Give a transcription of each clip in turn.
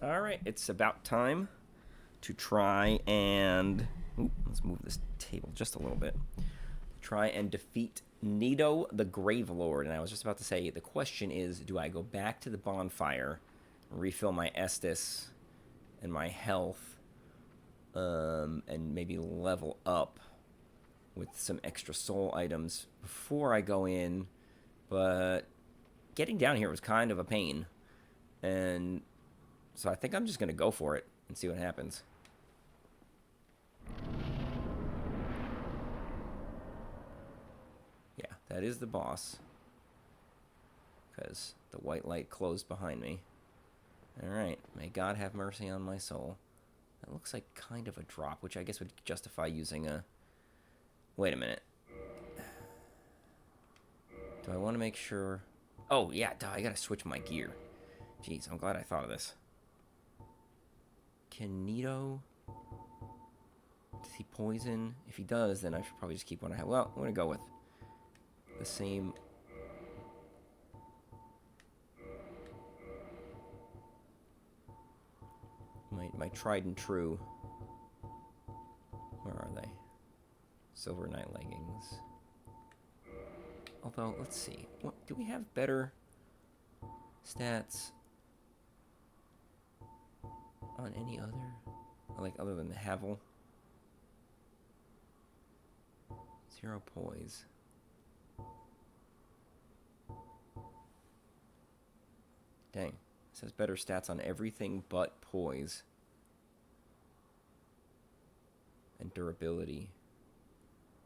Alright, it's about time to try and... Ooh, let's move this table just a little bit. Try and defeat Neato the Gravelord. And I was just about to say, the question is, do I go back to the bonfire, refill my Estus and my health, and maybe level up with some extra soul items before I go in? But getting down here was kind of a pain. And so I think I'm just going to go for it and see what happens. Yeah, that is the boss. Because the white light closed behind me. Alright, may God have mercy on my soul. That looks like kind of a drop, which I guess would justify using a... Wait a minute. Do I want to make sure... Oh, yeah, duh, I gotta switch my gear. Jeez, I'm glad I thought of this. Can Neato... Does he poison? If he does, then I should probably just keep one I have. Well, I'm gonna go with the same... My tried and true. Where are they? Silver Knight leggings. Although, let's see. What, do we have better stats on any other? Like, other than the Havel? 0 poise. Dang. It says better stats on everything but poise. And durability.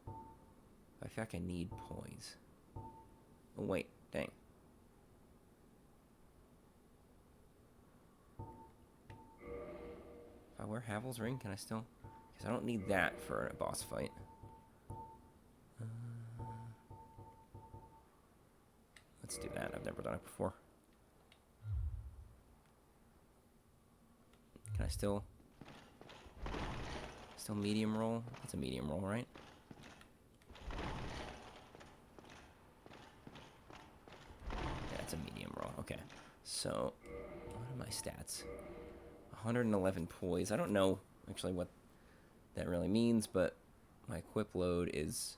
I feel like I need poise. Oh, wait. Dang. If I wear Havel's ring, can I still... Because I don't need that for a boss fight. Let's do that. I've never done it before. Can I still medium roll? It's a medium roll, right? Yeah, it's a medium roll. Okay. So, what are my stats? 111 poise. I don't know actually what that really means, but my equip load is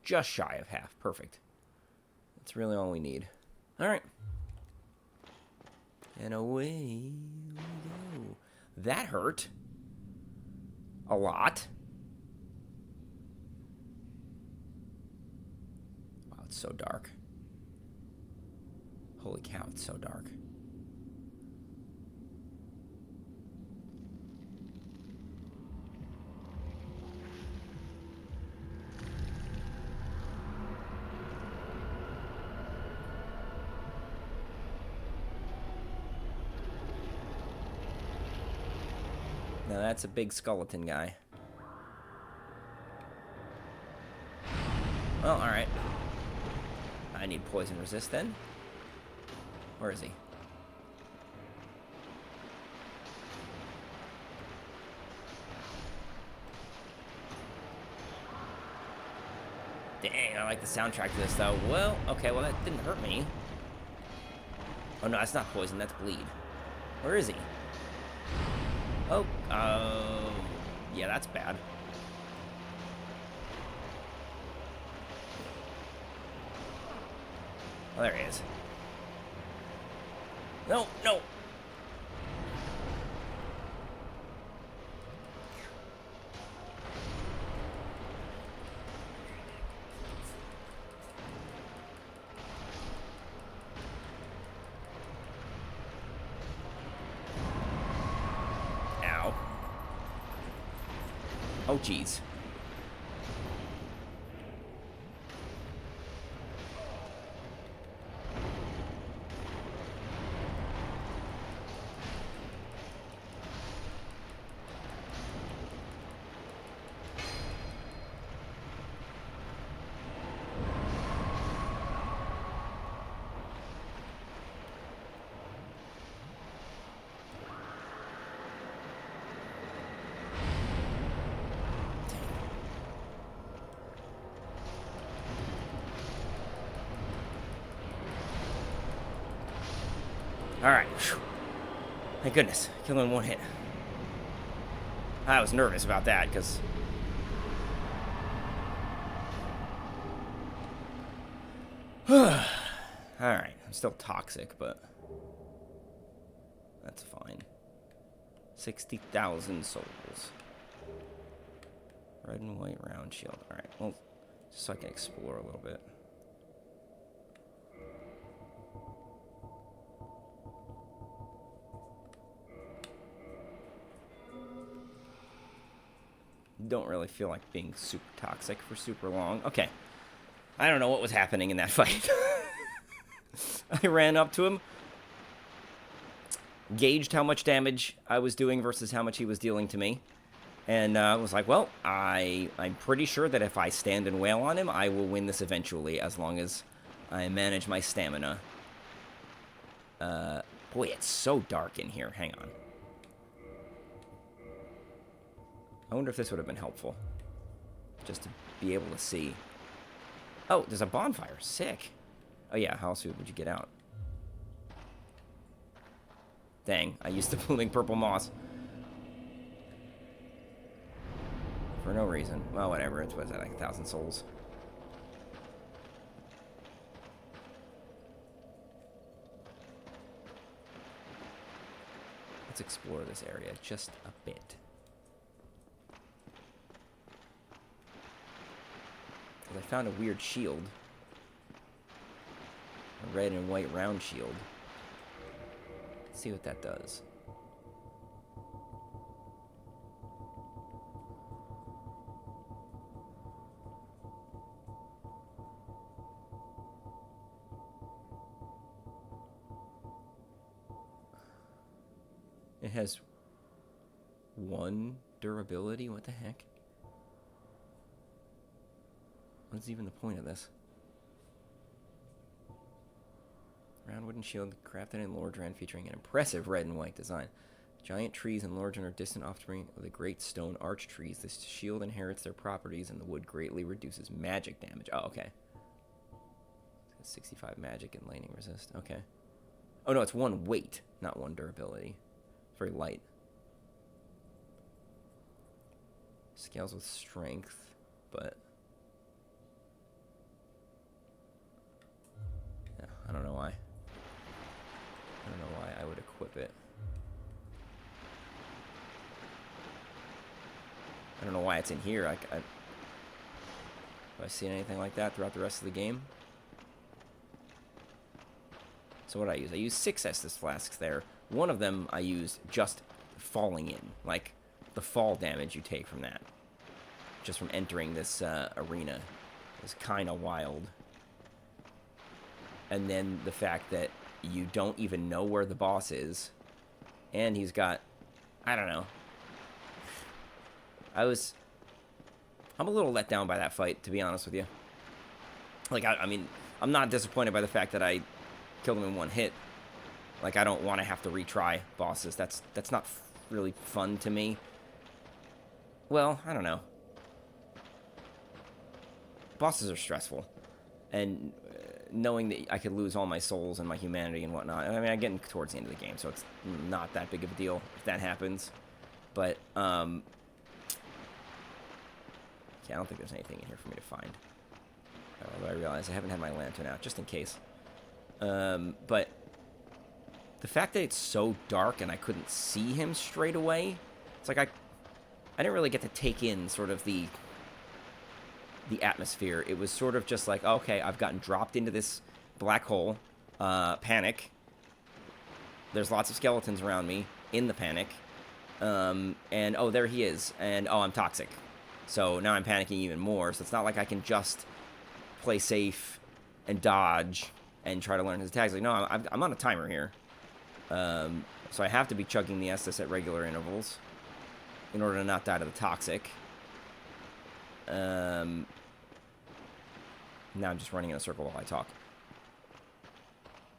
just shy of half. Perfect. That's really all we need. All right. And away we go. That hurt. A lot. Wow, it's so dark. Holy cow, it's so dark. Now that's a big skeleton guy. Well, alright. I need poison resist then. Where is he? Dang, I like the soundtrack to this though. Well, okay, well that didn't hurt me. Oh no, that's not poison, that's bleed. Where is he? Oh, yeah, that's bad. Oh, there he is. No, no. Ow. Oh, jeez. All right. Thank goodness. Killing one hit. I was nervous about that, because... Alright. I'm still toxic, but... That's fine. 60,000 souls. Red and white round shield. Alright, well, just so I can explore a little bit. Don't really feel like being super toxic for super long. Okay. I don't know what was happening in that fight. I ran up to him, gauged how much damage I was doing versus how much he was dealing to me, and was like, well, I'm pretty sure that if I stand and wail on him, I will win this eventually, as long as I manage my stamina. Boy, it's so dark in here. Hang on. I wonder if this would have been helpful. Just to be able to see. Oh, there's a bonfire. Sick. Oh, yeah. How else would you get out? Dang. I used the blooming purple moss. For no reason. Well, whatever. It's, what is that, like 1,000 souls? Let's explore this area just a bit. I found a weird shield. A red and white round shield. Let's see what that does. It has 1 durability? What the heck? What's even the point of this? Round wooden shield crafted in Lordran featuring an impressive red and white design. Giant trees in Lordran are distant offspring of the great stone arch trees. This shield inherits their properties and the wood greatly reduces magic damage. Oh, okay. 65 magic and lightning resist. Okay. Oh, no, it's 1 weight, not 1 durability. It's very light. Scales with strength, but... I don't know why. I don't know why I would equip it. I don't know why it's in here. Have I seen anything like that throughout the rest of the game? So what did I use? I used 6 Estus flasks there. One of them I used just falling in. Like, the fall damage you take from that. Just from entering this arena is kind of wild. And then the fact that you don't even know where the boss is. And he's got... I don't know. I'm a little let down by that fight, to be honest with you. Like, I mean, I'm not disappointed by the fact that I killed him in 1 hit. Like, I don't want to have to retry bosses. That's not really fun to me. Well, I don't know. Bosses are stressful. And... knowing that I could lose all my souls and my humanity and whatnot. I mean, I'm getting towards the end of the game, so it's not that big of a deal if that happens. But, yeah, I don't think there's anything in here for me to find. Although I realize I haven't had my lantern out, just in case. But the fact that it's so dark and I couldn't see him straight away, it's like I didn't really get to take in sort of the atmosphere. It was sort of just like, okay, I've gotten dropped into this black hole, panic. There's lots of skeletons around me in the panic, and oh, there he is, and oh, I'm toxic. So now I'm panicking even more, so it's not like I can just play safe and dodge and try to learn his attacks. Like, no, I'm on a timer here. So I have to be chugging the Estus at regular intervals in order to not die to the toxic. Now I'm just running in a circle while I talk.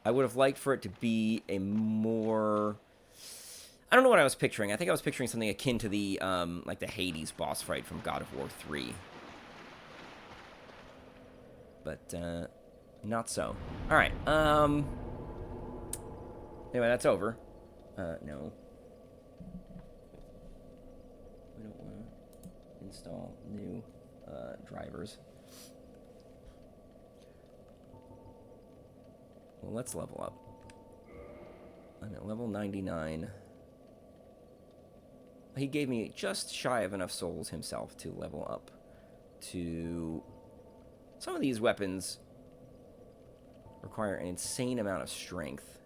I would have liked for it to be a more... I don't know what I was picturing. I think I was picturing something akin to the, like the Hades boss fight from God of War 3. But, not so. Alright, anyway, that's over. No. We don't want to install new drivers. Well, let's level up. I'm at level 99. He gave me just shy of enough souls himself to level up to... Some of these weapons require an insane amount of strength.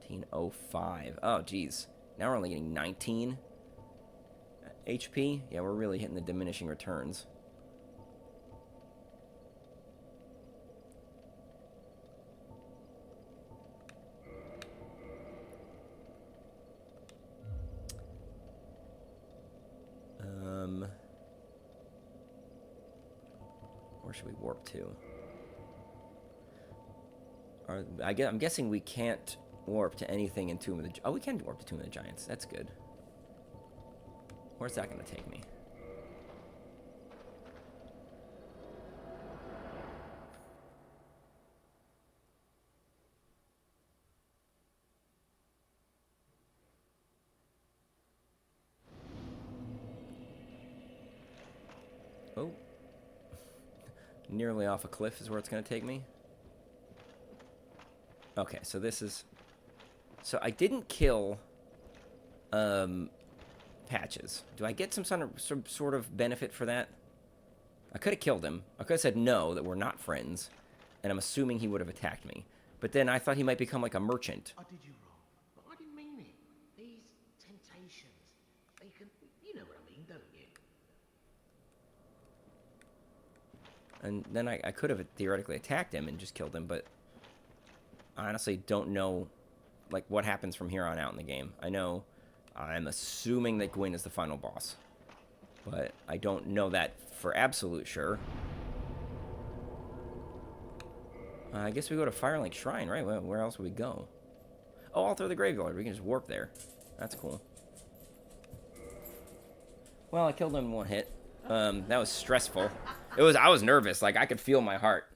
1905. Oh, geez. Now we're only getting 19 HP. Yeah, we're really hitting the diminishing returns. Where should we warp to? I'm guessing we can't warp to anything in Tomb of the... Oh, we can warp to Tomb of the Giants. That's good. Where's that going to take me? Oh. Nearly off a cliff is where it's going to take me. Okay, so this is... So I didn't kill Patches. Do I get some sort of benefit for that? I could have killed him. I could have said no, that we're not friends. And I'm assuming he would have attacked me. But then I thought he might become like a merchant. I did you wrong, but I didn't mean it. These temptations, they can... You know what I mean, don't you? And then I could have theoretically attacked him and just killed him, but I honestly don't know, like, what happens from here on out in the game. I'm assuming that Gwyn is the final boss, but I don't know that for absolute sure. I guess we go to Firelink Shrine, right? Where else would we go? Oh, all through the Gravelord. We can just warp there. That's cool. Well, I killed him in one hit. That was stressful. I was nervous. Like, I could feel my heart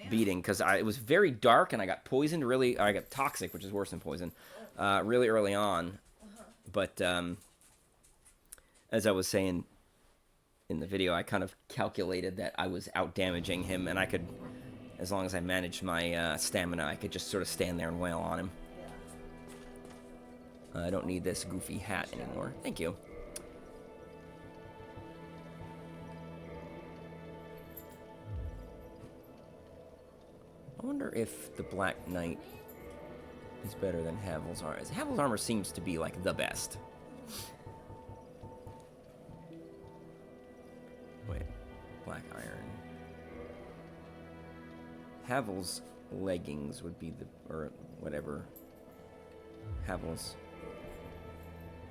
beating because it was very dark and I got poisoned I got toxic, which is worse than poison, really early on. But as I was saying in the video, I kind of calculated that I was out damaging him, and I could, as long as I managed my stamina, I could just sort of stand there and wail on him. I don't need this goofy hat anymore. Thank you. I wonder if the Black Knight is better than Havel's armor. Havel's armor seems to be, like, the best. Wait. Black Iron. Havel's leggings would be the... Or whatever. Havel's...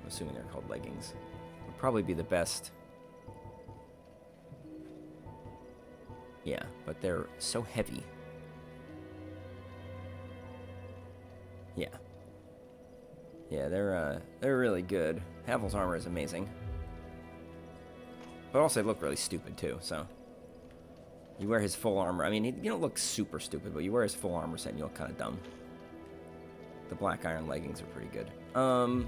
I'm assuming they're called leggings. Would probably be the best. Yeah, but they're so heavy. Yeah. Yeah, they're really good. Havel's armor is amazing. But also they look really stupid too, so. You wear his full armor. I mean, you don't look super stupid, but you wear his full armor set and you look kind of dumb. The Black Iron leggings are pretty good. I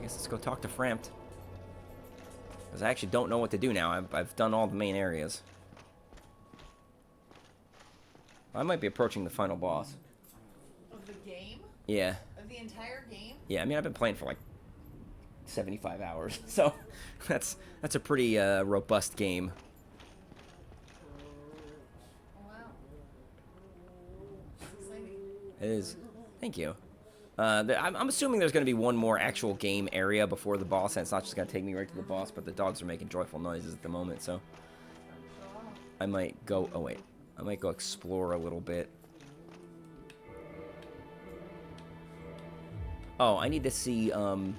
guess let's go talk to Frampt. Because I actually don't know what to do now. I've done all the main areas. I might be approaching the final boss. Of the game? Yeah. Of the entire game? Yeah, I mean, I've been playing for like 75 hours, so that's a pretty robust game. Wow. Exciting. It is. Thank you. I'm assuming there's going to be one more actual game area before the boss, and it's not just going to take me right to the boss, but the dogs are making joyful noises at the moment, so I might go... Oh, wait. I might go explore a little bit. Oh, I need to see the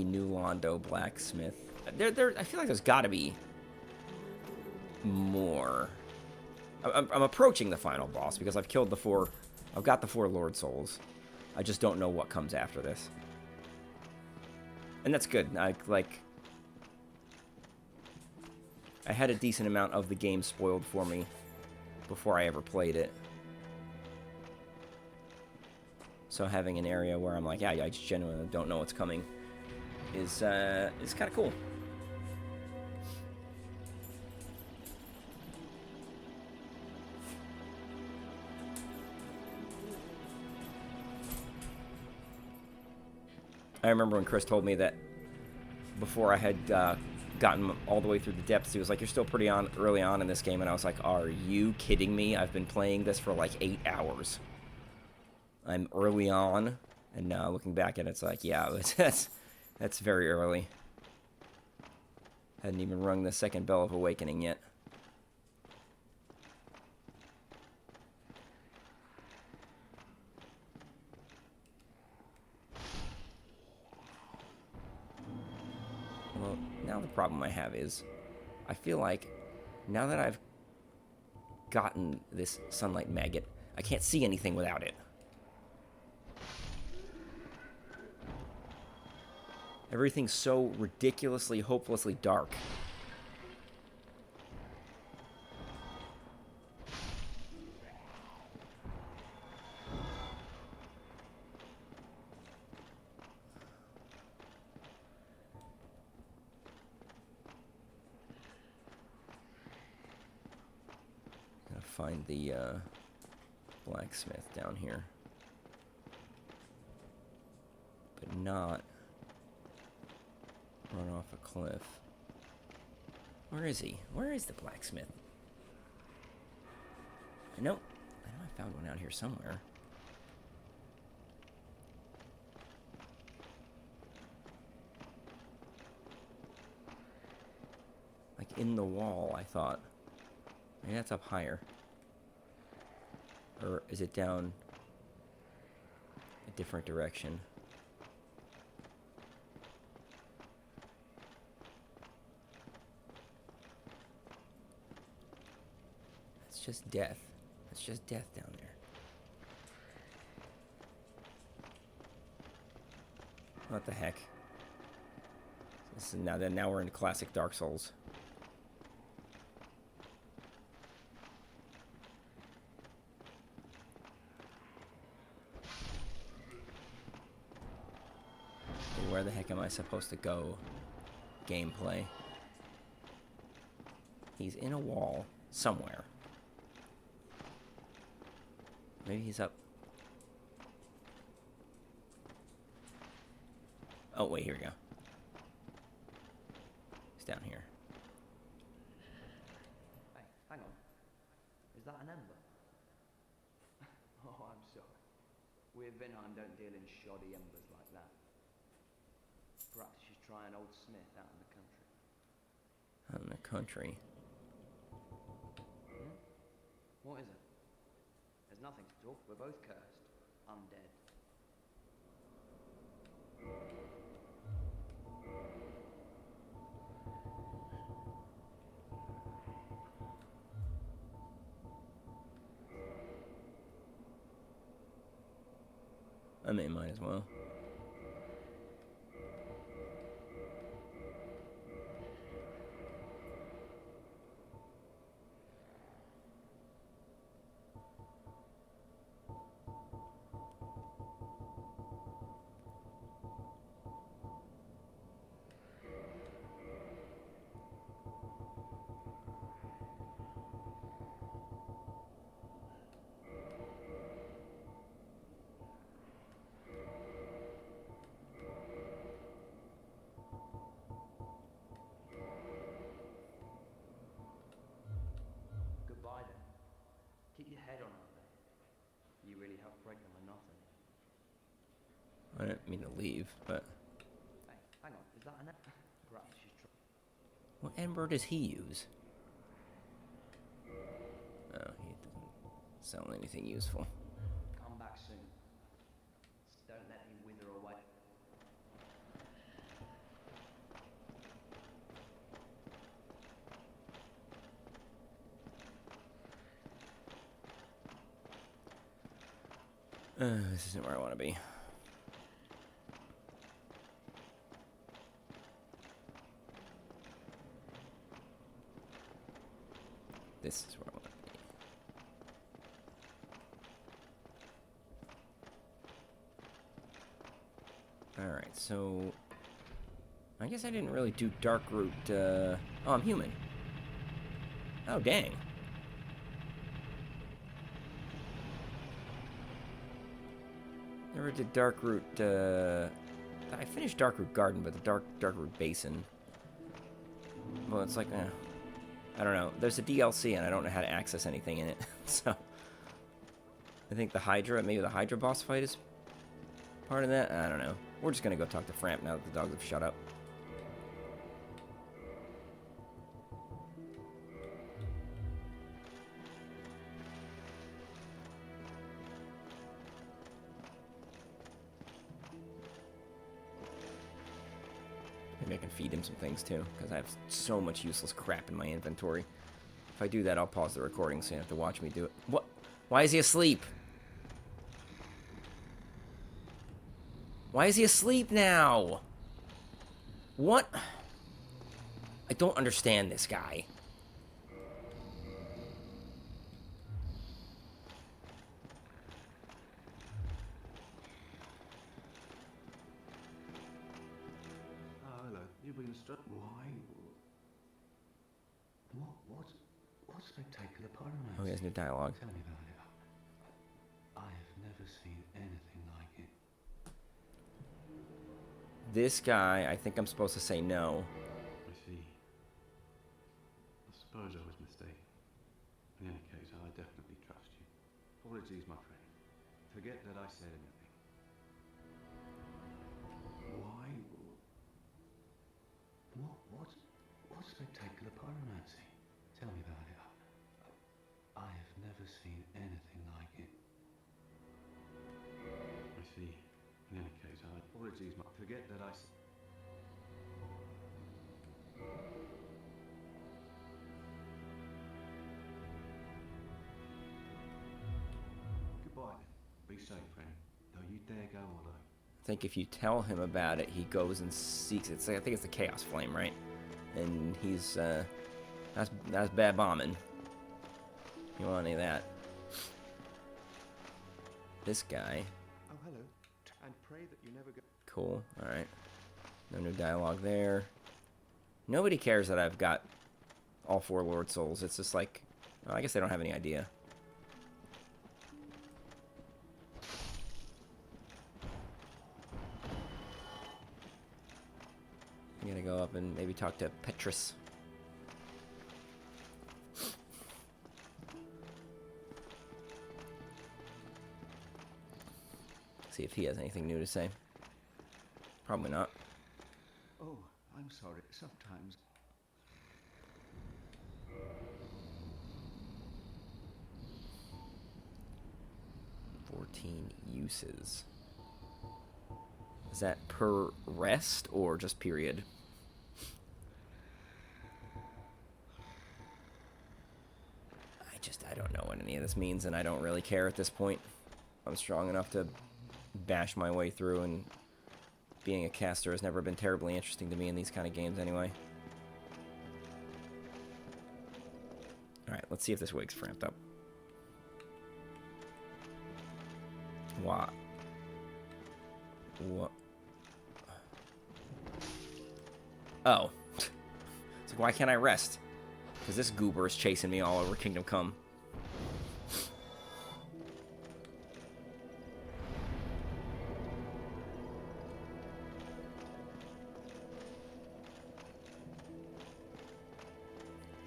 new Londo blacksmith. I feel like there's got to be more. I'm approaching the final boss because I've killed the 4. I've got the 4 Lord Souls. I just don't know what comes after this, and that's good. I had a decent amount of the game spoiled for me before I ever played it. So having an area where I'm like, yeah, I just genuinely don't know what's coming is kind of cool. I remember when Chris told me that before I had gotten all the way through the depths, he was like, you're still pretty early on in this game, and I was like, are you kidding me? I've been playing this for like 8 hours. I'm early on, and now looking back at it, it's like, yeah, that's very early. Hadn't even rung the second bell of awakening yet. Well, now the problem I have is, I feel like now that I've gotten this sunlight maggot, I can't see anything without it. Everything's so ridiculously, hopelessly dark. Gotta find the blacksmith down here. But not run off a cliff. Where is he? Where is the blacksmith? I know I found one out here somewhere. Like in the wall, I thought. Maybe that's up higher. Or is it down a different direction? It's just death. It's just death down there. What the heck? This is now we're in classic Dark Souls. Okay, where the heck am I supposed to go? Gameplay. He's in a wall somewhere. Maybe he's up. Oh, wait, here we go. He's down here. Hey, hang on. Is that an ember? Oh, I'm sorry. We of Vinheim don't deal in shoddy embers like that. Perhaps you should try an old smith out in the country. Out in the country? Hmm? What is it? There's nothing to talk. We're both cursed. Undead. I mean, might as well. Goodbye then. Keep your head on up there. You really helped break the monotony. I didn't mean to leave, but... Hey, hang on. Is that an ember? Perhaps you should try. What ember does he use? Oh, he doesn't sell anything useful. Come back soon. Don't let me wither away. This isn't where I want to be. This is where I want to be. Alright, so... I guess I didn't really do dark root, Oh, I'm human. Oh, dang. Never did dark root, I finished dark root garden, but the dark root basin... Well, it's like, I don't know. There's a DLC, and I don't know how to access anything in it, so... I think the Hydra, maybe the Hydra boss fight is part of that? I don't know. We're just gonna go talk to Framp now that the dogs have shut up. Maybe I can feed him some things too, because I have so much useless crap in my inventory. If I do that, I'll pause the recording so you have to watch me do it. What? Why is he asleep? Why is he asleep now? What? I don't understand this guy. Oh, hello. You've been struck. Why? What spectacular pyramid? Oh, he has new dialogue. Tell me about it. I have never seen anything like it. This guy, I think I'm supposed to say no. I see. I suppose I was mistaken. In any case, I definitely trust you. Apologies, my friend. Forget that I said anything. Why? What spectacular pyromancy? Tell me about it. I have never seen anything like it. I see. In any case, apologies, my forget that I said. Goodbye then. Be safe, friend. Don't you dare go alone. I think if you tell him about it, he goes and seeks it. I think it's the Chaos Flame, right? And he's, that's bad bombing. You want any of that? This guy. Oh, hello. And pray that you never go. Cool. Alright. No new dialogue there. Nobody cares that I've got all 4 Lord Souls. It's just like, well, I guess they don't have any idea. I'm gonna go up and maybe talk to Petrus. See if he has anything new to say. Probably not. Oh, I'm sorry. Sometimes. 14 uses. Is that per rest or just period? I don't know what any of this means, and I don't really care at this point. I'm strong enough to bash my way through, and being a caster has never been terribly interesting to me in these kind of games anyway. Alright, let's see if this wig's framped up. What? What? Oh. It's like, why can't I rest? Because this goober is chasing me all over Kingdom Come.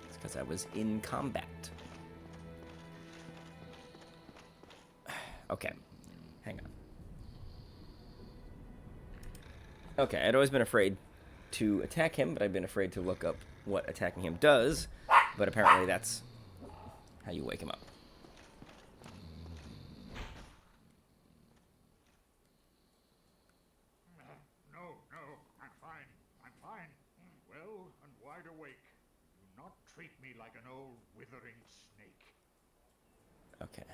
It's because I was in combat. Okay. Hang on. Okay, I'd always been afraid to attack him, but I've been afraid to look up what attacking him does. But apparently that's how you wake him up. No, I'm fine. I'm fine. Well and wide awake. Do not treat me like an old withering snake. Okay.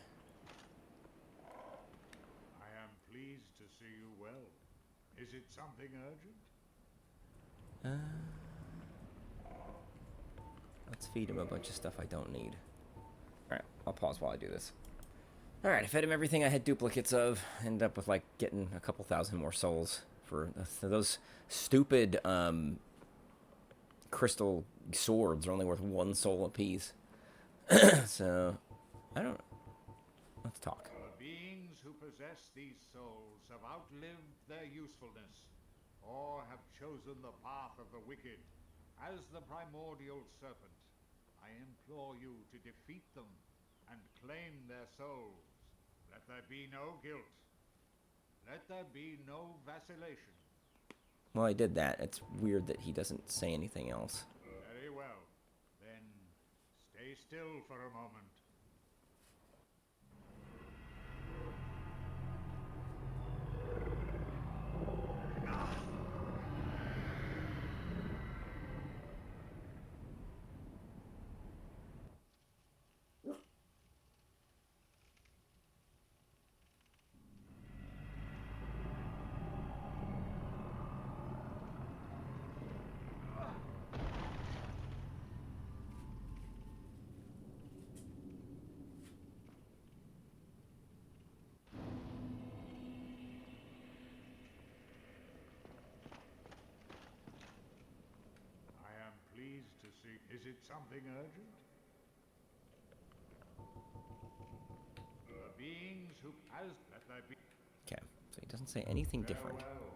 I am pleased to see you well. Is it something urgent? Let's feed him a bunch of stuff I don't need. Alright, I'll pause while I do this. Alright, I fed him everything I had duplicates of. Ended up with, like, getting a couple thousand more souls. for those stupid crystal swords are only worth 1 soul apiece. So, I don't. Let's talk. The beings who possess these souls have outlived their usefulness, or have chosen the path of the wicked. As the primordial serpent, I implore you to defeat them and claim their souls. Let there be no guilt. Let there be no vacillation. Well, I did that. It's weird that he doesn't say anything else. Very well. Then stay still for a moment. I am pleased to see. Is it something urgent? The beings who let there be. Okay, so he doesn't say anything different. Farewell.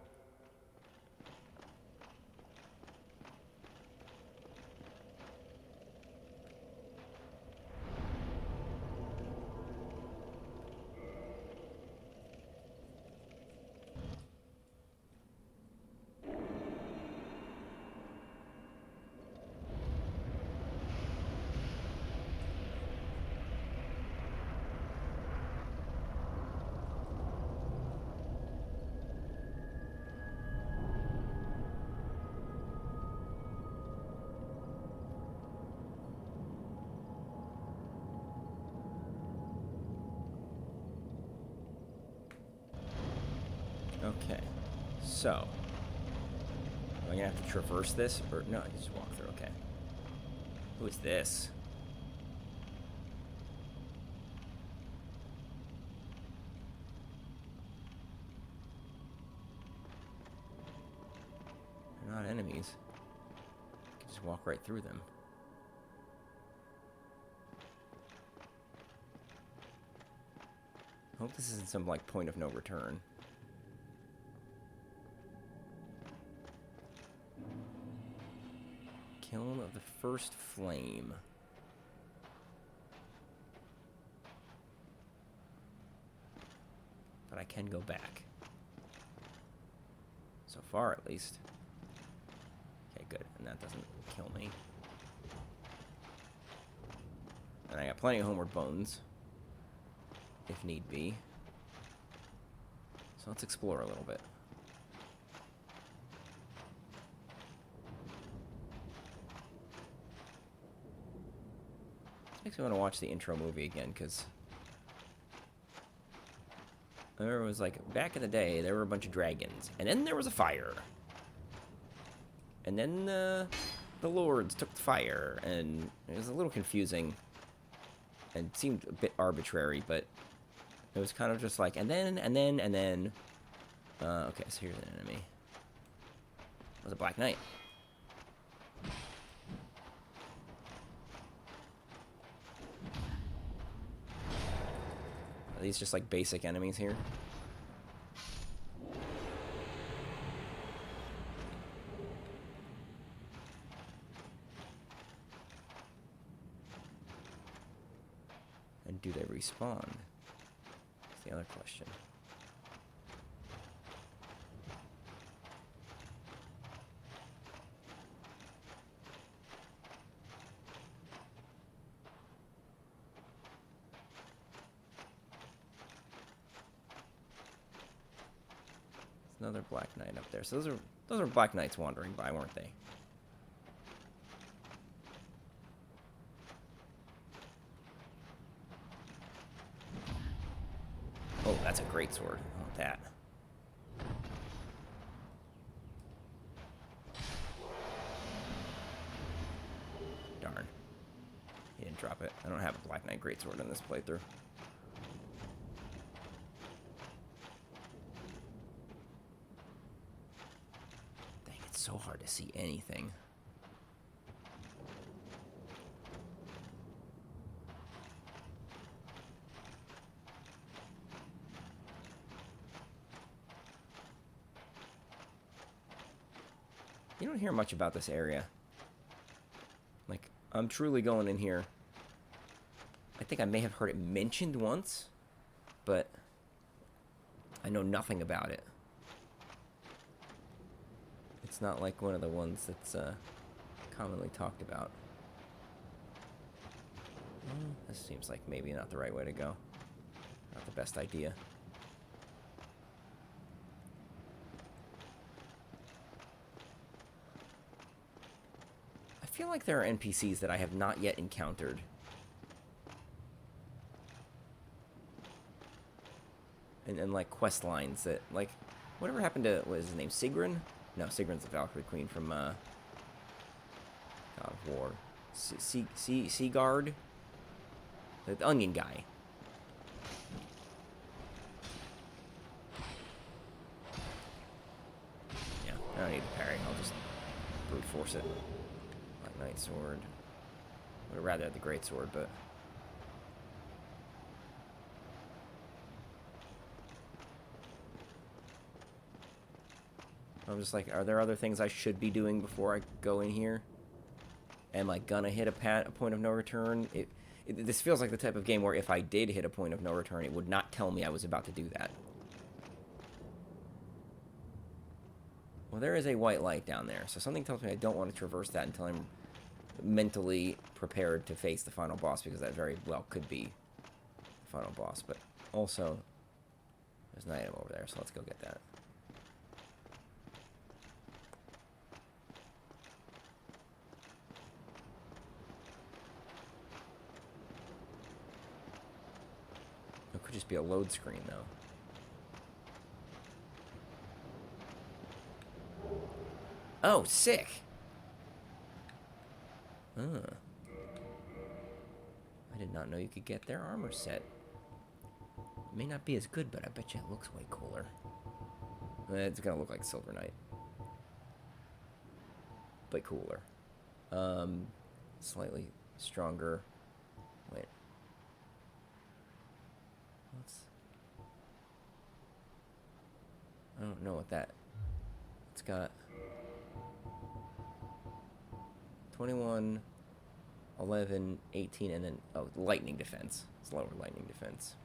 Okay, so am I gonna have to traverse this, or no? I can just walk through. Okay. Who is this? They're not enemies. I can just walk right through them. I hope this isn't some like point of no return. Kiln of the First Flame. But I can go back. So far, at least. Okay, good. And that doesn't kill me. And I got plenty of homeward bones, if need be. So let's explore a little bit. Makes me want to watch the intro movie again, because there was like, back in the day, there were a bunch of dragons, and then there was a fire. And then the lords took the fire, and it was a little confusing, and seemed a bit arbitrary, but it was kind of just like, and then. Okay, so here's an enemy. It was a Black Knight. Are these just like basic enemies here? And do they respawn? That's the other question. Another Black Knight up there. So those are Black Knights wandering by, weren't they? Oh, that's a great sword. I want that. Darn. He didn't drop it. I don't have a Black Knight greatsword in this playthrough. It's so hard to see anything. You don't hear much about this area. Like, I'm truly going in here. I think I may have heard it mentioned once, but I know nothing about it. It's not like one of the ones that's commonly talked about. This seems like maybe not the right way to go. Not the best idea. I feel like there are NPCs that I have not yet encountered. And like quest lines that, like, whatever happened to, what is his name, Sigrun? No, Sigrun's the Valkyrie Queen from God of War. Seagard? The onion guy. Yeah, I don't need to parry. I'll just brute force it. Black Knight Sword. I would rather have the Great Sword, but... I'm just like, are there other things I should be doing before I go in here? Am I gonna hit a point of no return? This feels like the type of game where if I did hit a point of no return, it would not tell me I was about to do that. Well, there is a white light down there, so something tells me I don't want to traverse that until I'm mentally prepared to face the final boss, because that very well could be the final boss. But also, there's an item over there, so let's go get that. It could just be a load screen, though. Oh, sick! I did not know you could get their armor set. It may not be as good, but I bet you it looks way cooler. It's gonna look like Silver Knight. But cooler. Slightly stronger. Wait. I don't know what that... It's got... 21, 11, 18, and then... Oh, lightning defense. It's lower lightning defense.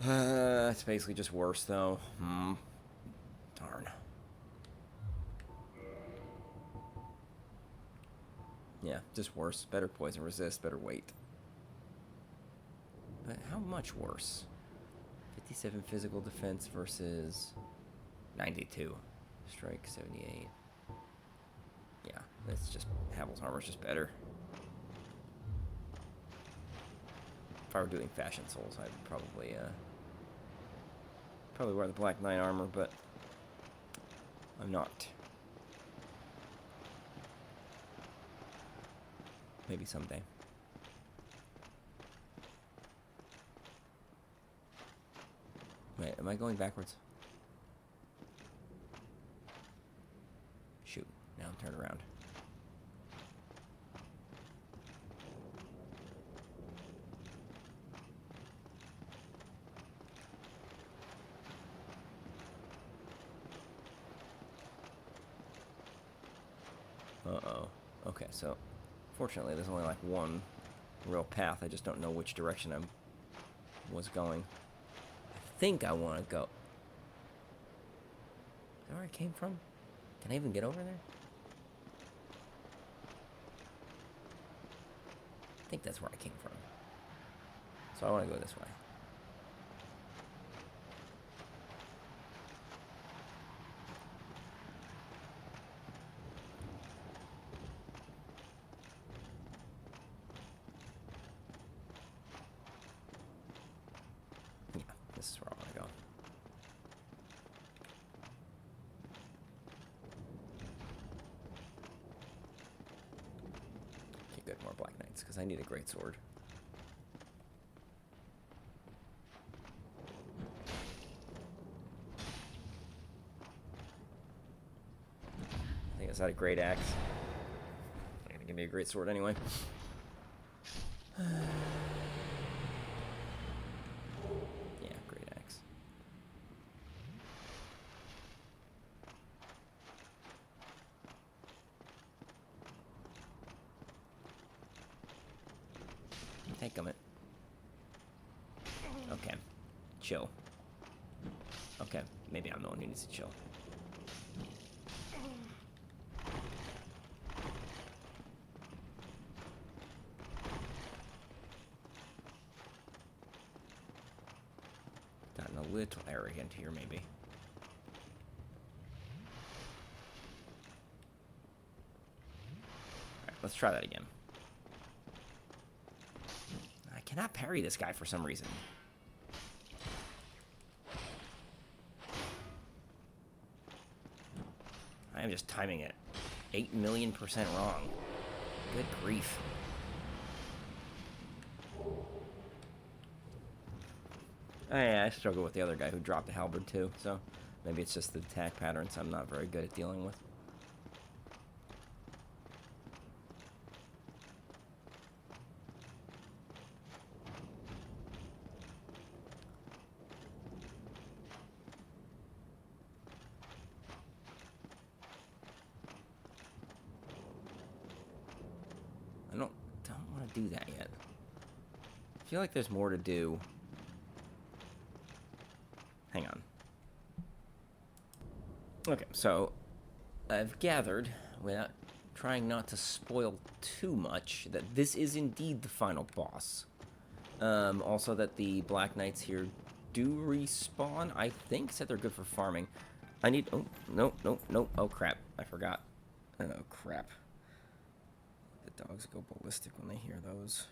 It's basically just worse, though. Darn. Yeah, just worse. Better poison resist, better weight. But how much worse? 57 physical defense versus 92. Strike 78. Yeah, that's just... Havel's armor's just better. If I were doing Fashion Souls, I'd probably wear the Black Knight armor, but I'm not. Maybe someday. Wait, am I going backwards? Shoot, now I'm turned around. Uh-oh. Okay, so fortunately there's only like one real path. I just don't know which direction I was going. I think I want to go... Is that where I came from? Can I even get over there? I think that's where I came from. So I want to go this way. Yeah, this is where I want to go. Okay, good, more Black Knights, because I need a great sword. Is that a great axe? Not gonna give me a great sword anyway. Yeah, great axe. Take him it. Okay. Chill. Okay, maybe I'm the one who needs to chill. Gotten a little arrogant here, maybe. Alright, let's try that again. I cannot parry this guy for some reason. I am just timing it 8,000,000% wrong. Good grief. Oh, yeah, I struggle with the other guy who dropped the halberd too, so maybe it's just the attack patterns I'm not very good at dealing with. I don't want to do that yet. I feel like there's more to do. Hang on. Okay, so I've gathered, without trying not to spoil too much, that this is indeed the final boss. Also that the Black Knights here do respawn. I think said they're good for farming. I need... Oh, no, no, no. Oh, crap. I forgot. Oh, crap. The dogs go ballistic when they hear those.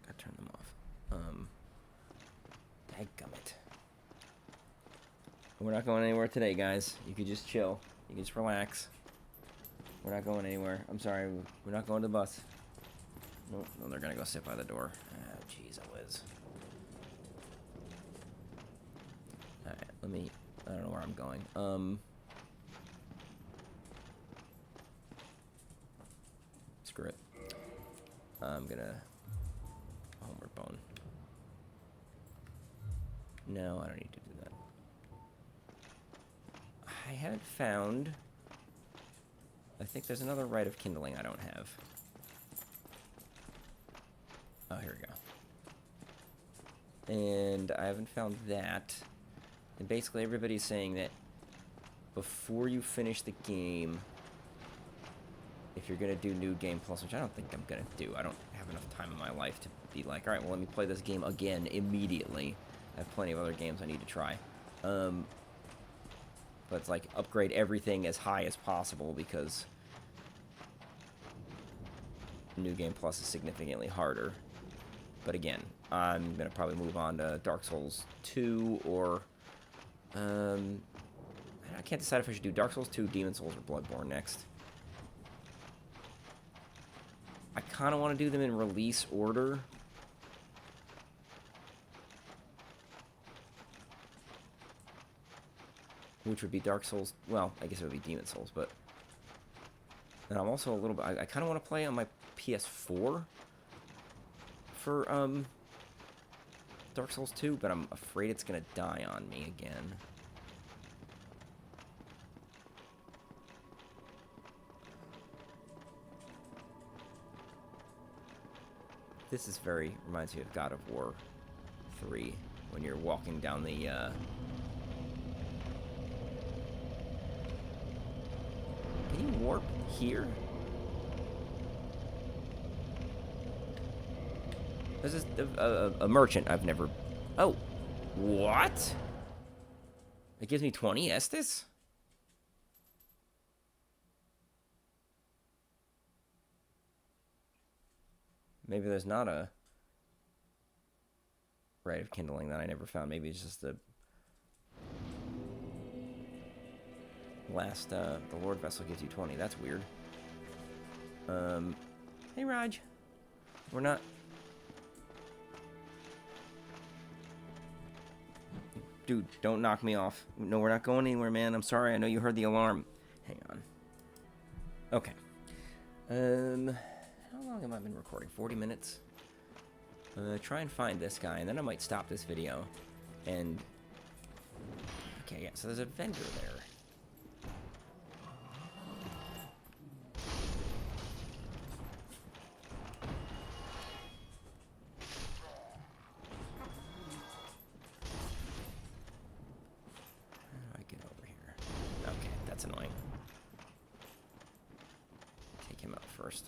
Gotta turn them off. Dadgummit. We're not going anywhere today, guys. You could just chill. You can just relax. We're not going anywhere. I'm sorry. We're not going to the bus. Nope. No, they're gonna go sit by the door. Oh, jeez, Liz. Alright, let me... I don't know where I'm going. Screw it. I'm gonna... Homeward bone. No, I don't need to do that. I haven't found... I think there's another rite of kindling I don't have. Oh, here we go. And I haven't found that. And basically everybody's saying that before you finish the game, if you're going to do New Game Plus, which I don't think I'm going to do. I don't have enough time in my life to be like, alright, well, let me play this game again immediately. I have plenty of other games I need to try. But it's like, upgrade everything as high as possible, because New Game Plus is significantly harder. But again, I'm going to probably move on to Dark Souls 2, or... I can't decide if I should do Dark Souls 2, Demon Souls, or Bloodborne next. I kind of want to do them in release order. Which would be Dark Souls... Well, I guess it would be Demon Souls, but... And I'm also a little bit... I kind of want to play on my PS4 for, Dark Souls 2, but I'm afraid it's going to die on me again. This is very... reminds me of God of War 3, when you're walking down the, Can you warp here? This is a merchant I've never... Oh! What? It gives me 20 Estus? Maybe there's not a rite of kindling that I never found. Maybe it's just the last, the Lord Vessel gives you 20. That's weird. Hey, Raj. We're not... Dude, don't knock me off. No, we're not going anywhere, man. I'm sorry. I know you heard the alarm. Hang on. Okay. How long have I been recording? 40 minutes? Try and find this guy, and then I might stop this video. And... Okay, yeah, so there's a vendor there. How do I get over here? Okay, that's annoying. Take him out first.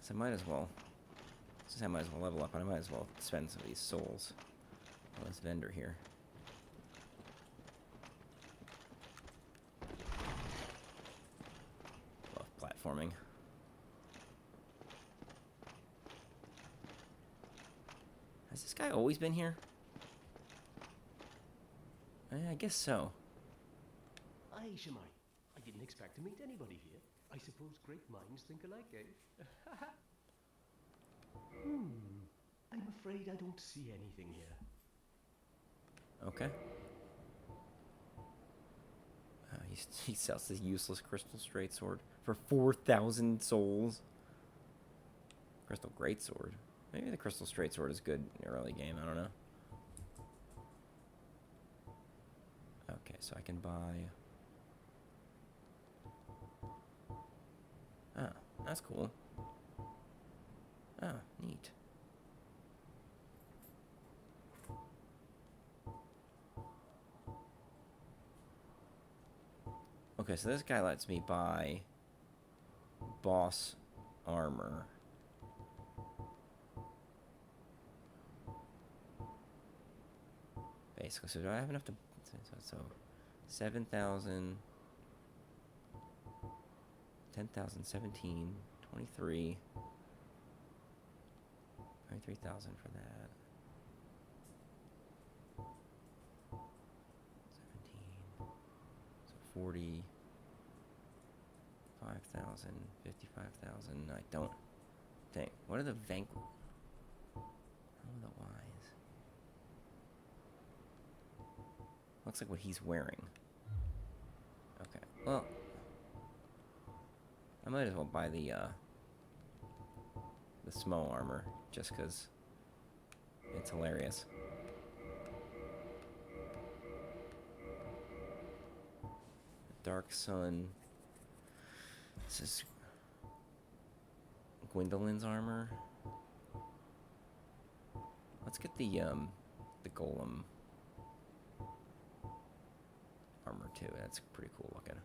So I might as well. Since I might as well level up, I might as well spend some of these souls on this vendor here. Love platforming. Has this guy always been here? I guess so. Aye, Shemai. I didn't expect to meet anybody here. I suppose great minds think alike, eh? I'm afraid I don't see anything here. Okay. He sells this useless crystal straight sword for 4,000 souls. Crystal great sword. Maybe the crystal straight sword is good in the early game. I don't know. Okay, so I can buy... Oh, that's cool. Oh, neat. Okay, so this guy lets me buy boss armor. Basically, so do I have enough to... So 7,000... 10,000, 17, 23... 23,000 for that. 17... So 40... 5,000, 55,000. I don't think. What are the vanquish? Oh, the wise. Looks like what he's wearing. Okay. Well, I might as well buy the Smo armor just because it's hilarious. Dark Sun. This is Gwendolyn's armor. Let's get the golem armor too. That's pretty cool looking.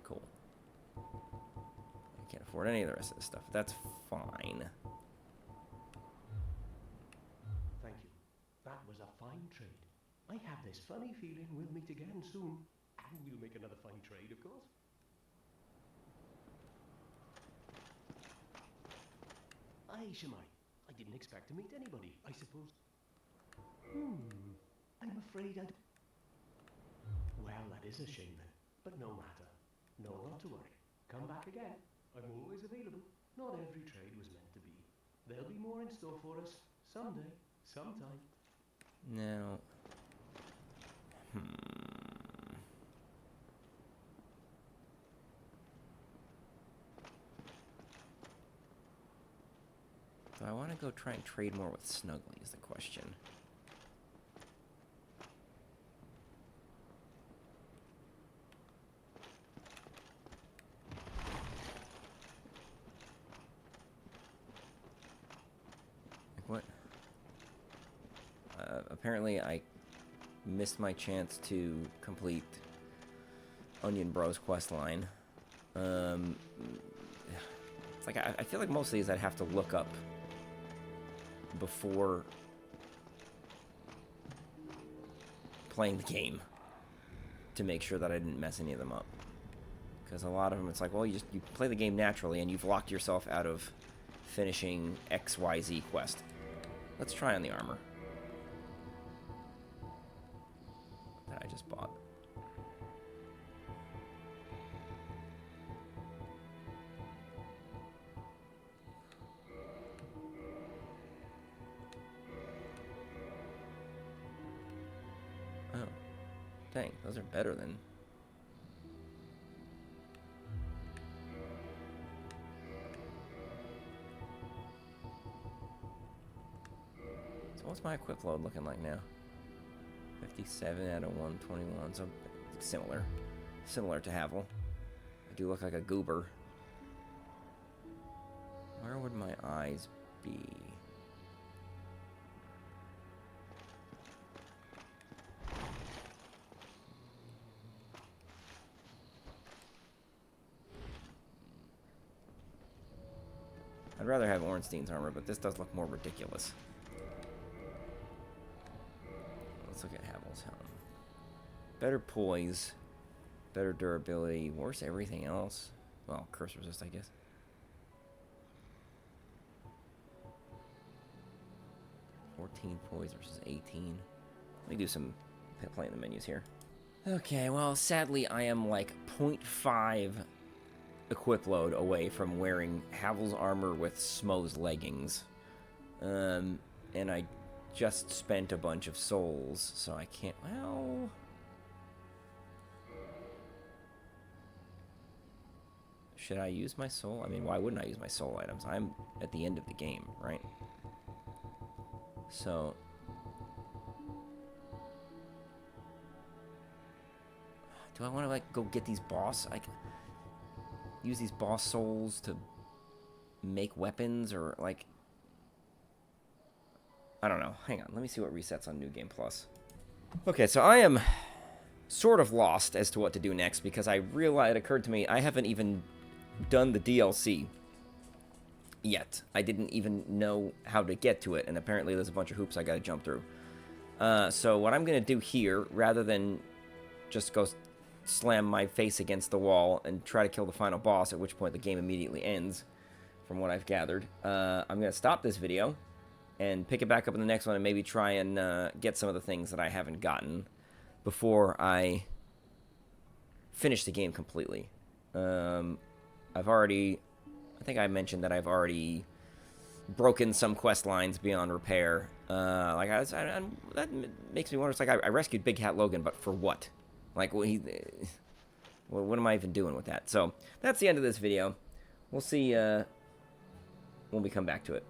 Cool. I can't afford any of the rest of this stuff. That's fine. Thank you. That was a fine trade. I have this funny feeling we'll meet again soon. And we'll make another fine trade, of course. Aye, Shemai. I didn't expect to meet anybody, I suppose. I'm afraid I'd... Well, that is a shame then. But no matter. No, not to worry. Come back again. I'm always available. Not every trade was meant to be. There'll be more in store for us. Someday. Sometime. Now... Do I want to go try and trade more with Snuggly is the question. Like what? Apparently I missed my chance to complete Onion Bros questline. It's like I feel like most of these I'd have to look up before playing the game to make sure that I didn't mess any of them up. Because a lot of them, it's like, well, you play the game naturally and you've locked yourself out of finishing XYZ quest. Let's try on the armor. that I just bought. Oh. Dang, those are better than... So what's my equip load looking like now? 57 out of 121, so similar. Similar to Havel. I do look like a goober. Where would my eyes be? I'd rather have Ornstein's armor, but this does look more ridiculous. Let's look at Havel's helm. Better poise, better durability, worse everything else. Well, curse resist, I guess. $14 poise versus 18. Let me do some playing the menus here. Okay, well, sadly, I am like 0.5 equip load away from wearing Havel's armor with Smo's leggings. And I just spent a bunch of souls, so I can't... Well... Should I use my soul? I mean, why wouldn't I use my soul items? I'm at the end of the game, right? So... Do I want to, like, go get these boss... use these boss souls to make weapons, or, like... I don't know. Hang on. Let me see what resets on New Game Plus. Okay, so I am sort of lost as to what to do next, because I realized, it occurred to me, I haven't even done the DLC yet. I didn't even know how to get to it, and apparently there's a bunch of hoops I gotta jump through. So what I'm gonna do here, rather than just go slam my face against the wall and try to kill the final boss, at which point the game immediately ends, from what I've gathered, I'm gonna stop this video and pick it back up in the next one, and maybe try and get some of the things that I haven't gotten before I finish the game completely. I've already... I think I mentioned that I've already broken some quest lines beyond repair. That makes me wonder, it's like I rescued Big Hat Logan, but for what? Like, what am I even doing with that? So, that's the end of this video. We'll see when we come back to it.